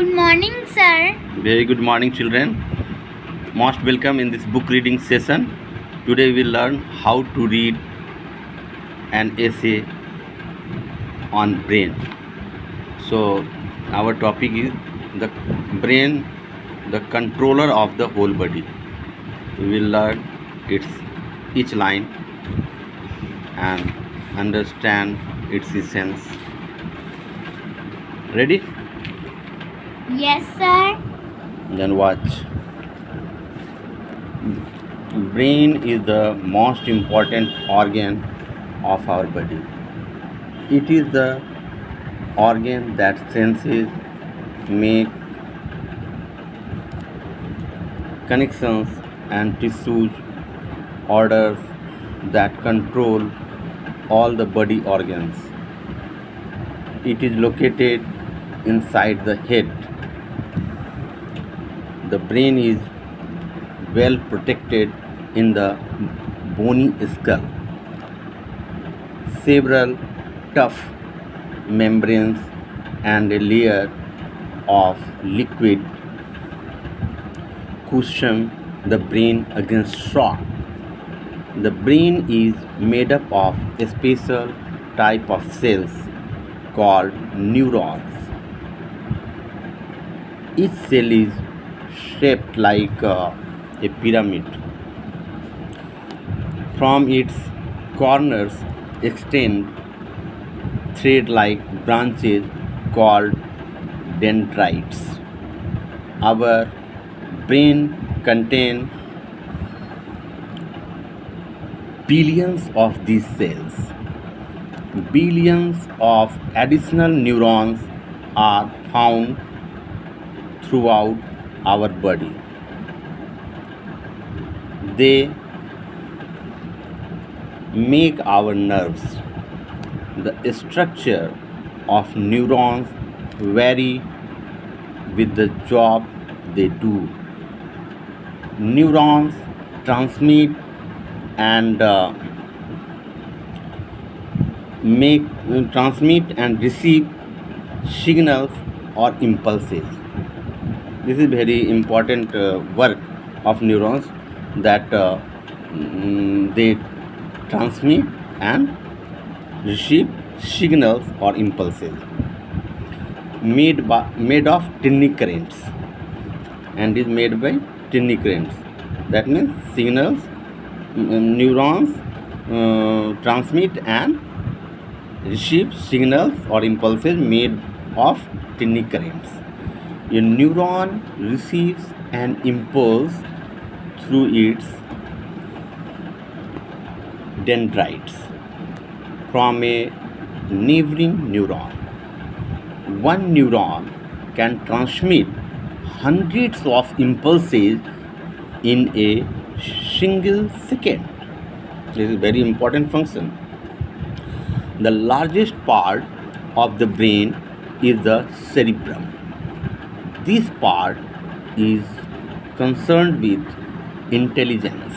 Good morning, sir. Very good morning, children. Most welcome in this book reading session. Today we will learn how to read an essay on brain. So, our topic is the brain, the controller of the whole body. We will learn each line and understand its essence. Ready? Yes, sir. Then watch. Brain is the most important organ of our body. It is the organ that senses, make connections and tissues, orders that control all the body organs. It is located inside the head. The brain is well protected in the bony skull. Several tough membranes and a layer of liquid cushion the brain against shock. The brain is made up of a special type of cells called neurons. Each cell is shaped like a pyramid. From its corners extend thread-like branches called dendrites. Our brain contains billions of these cells. Billions of additional neurons are found throughout our body. They make our nerves. The structure of neurons vary with the job they do. Neurons transmit and receive signals or impulses. This is very important work of neurons that they transmit and receive signals or impulses made of tiny currents, and is made by tiny currents. That means signals, neurons transmit and receive signals or impulses made of tiny currents. A neuron receives an impulse through its dendrites from a neighboring neuron. One neuron can transmit hundreds of impulses in a single second. This is a very important function. The largest part of the brain is the cerebrum. This part is concerned with intelligence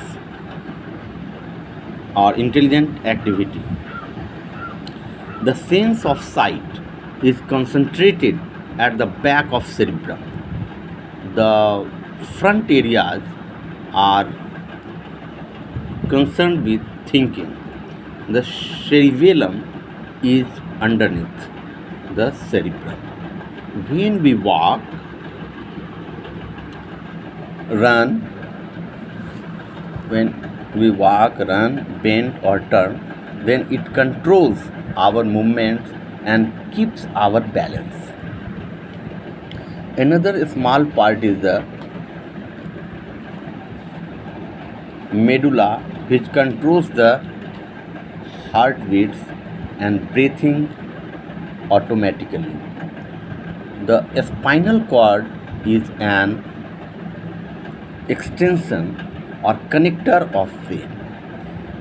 or intelligent activity. The sense of sight is concentrated at the back of cerebrum. The front areas are concerned with thinking. The cerebellum is underneath the cerebrum. When we walk, run, bend or turn, then it controls our movements and keeps our balance. Another small part is the medulla, which controls the heartbeats and breathing automatically. The spinal cord is an extension or connector of brain.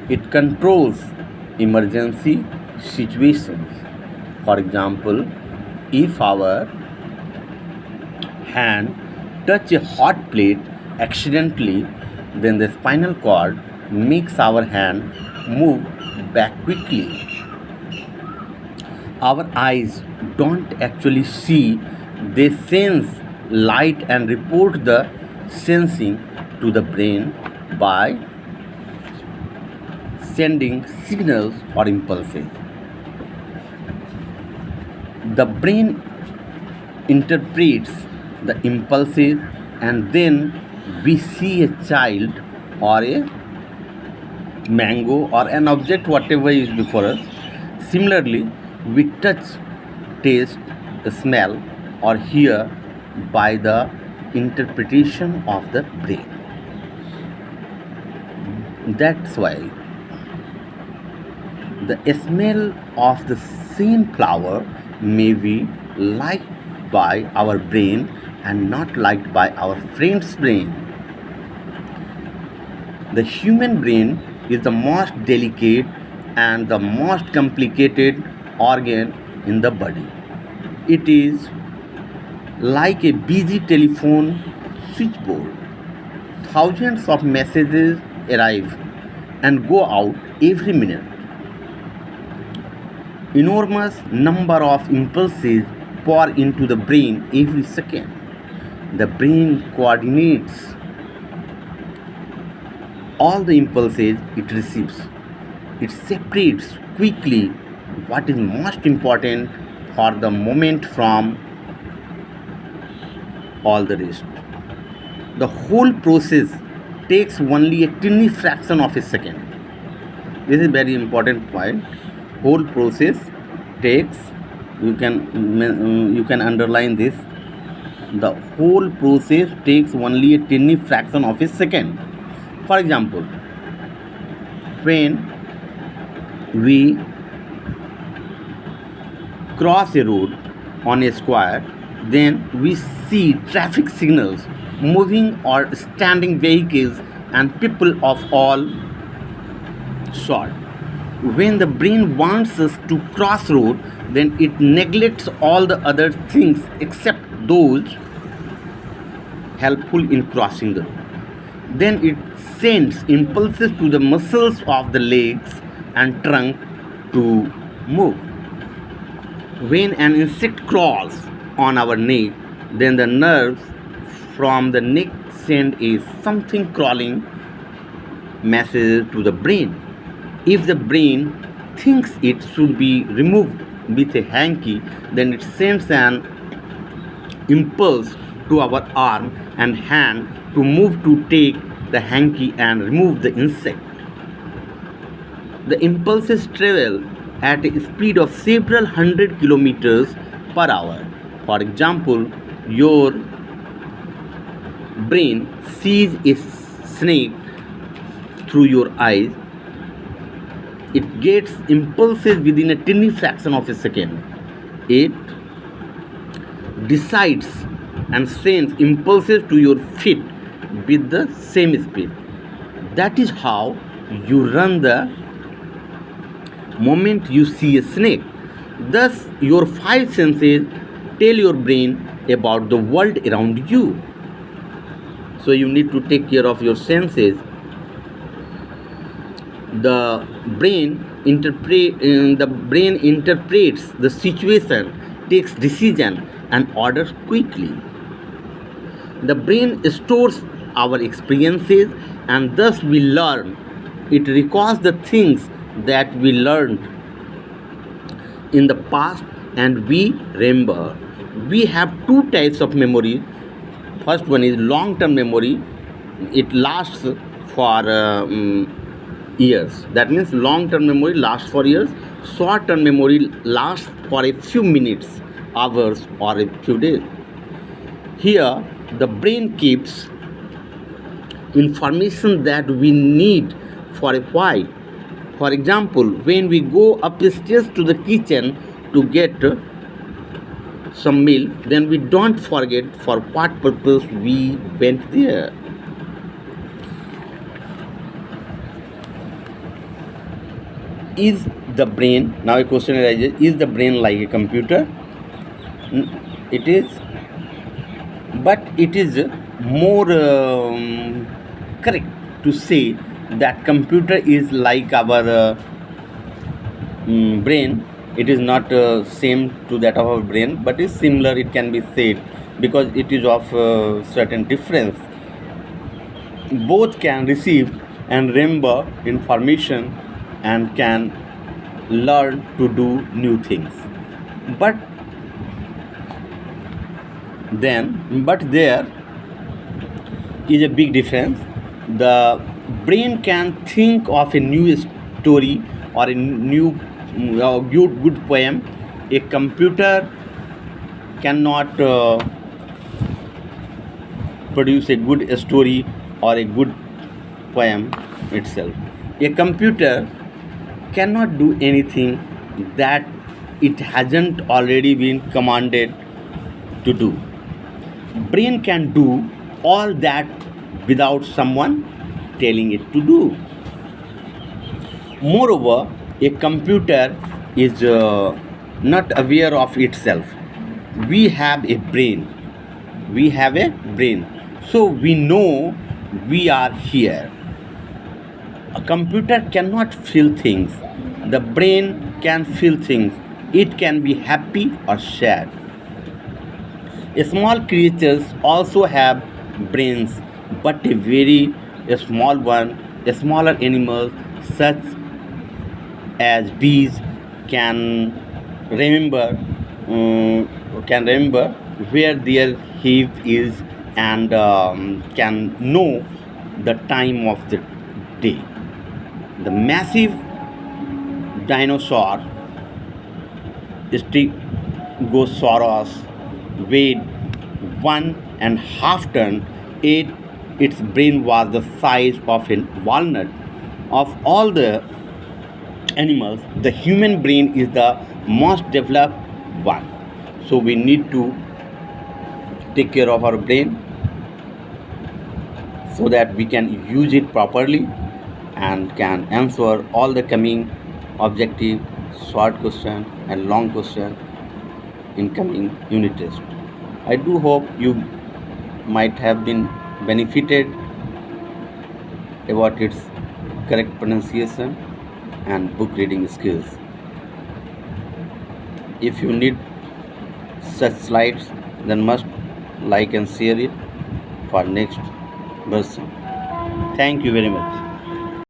It controls emergency situations. For example, if our hand touch a hot plate accidentally, then the spinal cord makes our hand move back quickly. Our eyes don't actually see They sense light and report the sensing to the brain by sending signals or impulses. The brain interprets the impulses, and then we see a child or a mango or an object, whatever is before us. Similarly, we touch, taste, smell, or hear by the interpretation of the brain. That's why the smell of the same flower may be liked by our brain and not liked by our friend's brain. The human brain is the most delicate and the most complicated organ in the body. It is like a busy telephone switchboard. Thousands of messages arrive and go out every minute. Enormous number of impulses pour into the brain every second. The brain coordinates all the impulses it receives. It separates quickly what is most important for the moment from all the rest. The whole process takes only a tiny fraction of a second. This is very important point. Whole process takes, you can underline this. The whole process takes only a tiny fraction of a second. For example, when we cross a road on a square, then we see traffic signals, moving or standing vehicles, and people of all sorts. When the brain wants us to cross road, then it neglects all the other things except those helpful in crossing the road. Then it sends impulses to the muscles of the legs and trunk to move. When an insect crawls on our neck, then the nerves from the neck send a something crawling message to the brain. If the brain thinks it should be removed with a hanky, then it sends an impulse to our arm and hand to move to take the hanky and remove the insect. The impulses travel at a speed of several hundred kilometers per hour. For example, your brain sees a snake through your eyes. It gets impulses within a tiny fraction of a second. It decides and sends impulses to your feet with the same speed. That is how you run the moment you see a snake. Thus, your five senses tell your brain about the world around you. So you need to take care of your senses. The brain interprets the situation, takes decision, and orders quickly. The brain stores our experiences, and thus we learn. It recalls the things that we learned in the past, and we remember. We have two types of memory. First one is long-term memory. It lasts for years. That means long-term memory lasts for years. Short-term memory lasts for a few minutes, hours, or a few days. Here, the brain keeps information that we need for a while. For example, when we go upstairs to the kitchen to get some milk, then we don't forget for what purpose we went there. Is the brain, now a question arises, is the brain like a computer? It is, but it is more correct to say that computer is like our brain, It is not same to that of our brain, but is similar, it can be said, because it is of certain difference. Both can receive and remember information and can learn to do new things. But there is a big difference. The brain can think of a new story or a new good poem. A computer cannot produce a good story or a good poem itself. A computer cannot do anything that it hasn't already been commanded to do. Brain can do all that without someone telling it to do. Moreover, a computer is not aware of itself. We have a brain. We have a brain. So we know we are here. A computer cannot feel things. The brain can feel things. It can be happy or sad. Small creatures also have brains, but a small one. Smaller animals such as bees can remember where their hive is and can know the time of the day. The massive dinosaur Stegosaurus weighed 1.5 tons. Its brain was the size of a walnut. Of all the animals, the human brain is the most developed one. So we need to take care of our brain so that we can use it properly and can answer all the coming objective, short question and long question in coming unit test. I do hope you might have been benefited about its correct pronunciation and book reading skills. If you need such slides, then must like and share it for next version. Thank you very much.